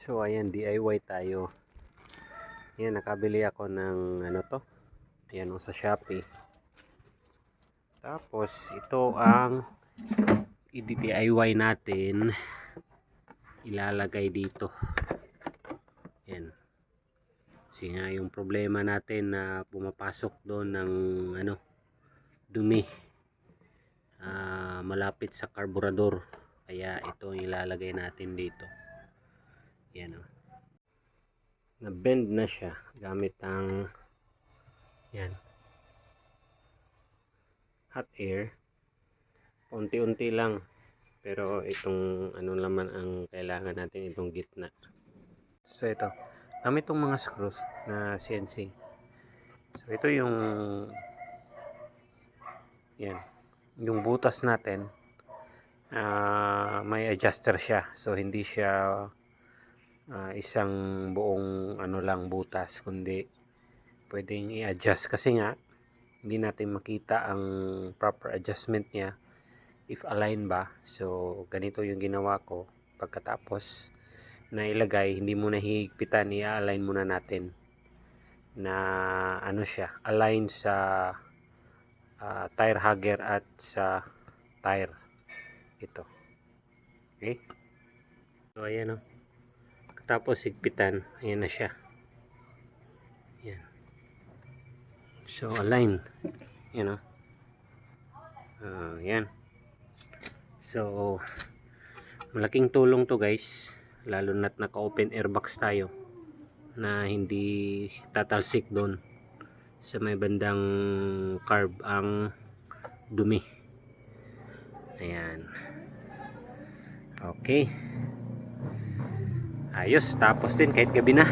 So ayan, DIY tayo. Ayan, nakabili ako ng ano to. Ayan, sa Shopee. Tapos ito ang i-DIY natin. Ilalagay dito. Ayan. Kasi nga yung problema natin na pumapasok doon ng ano, dumi. Malapit sa karburador. Kaya ito ilalagay natin dito. Ayan o. Na-bend na siya gamit ang yan, hot air. Unti-unti lang. Pero itong ano naman ang kailangan natin, itong gitna. So ito. Gamit itong mga screws na CNC. So ito yung yan. Yung butas natin. May adjuster siya. So hindi siya isang buong ano lang butas, kundi pwedeng i-adjust kasi nga hindi natin makita ang proper adjustment niya if align ba. So ganito yung ginawa ko. Pagkatapos na ilagay, hindi muna hihigpitan, i-align muna natin na ano siya, align sa tire hugger at sa tire ito. Okay, so ayan o. Tapos higpitan, ayan na siya. Ayan. So align, yan o. Yan. So malaking tulong to guys, lalo na't naka open air box tayo na hindi tatalsik doon sa may bandang carb ang dumi. Ayan. Okay, ayos. Tapos din kahit gabi na.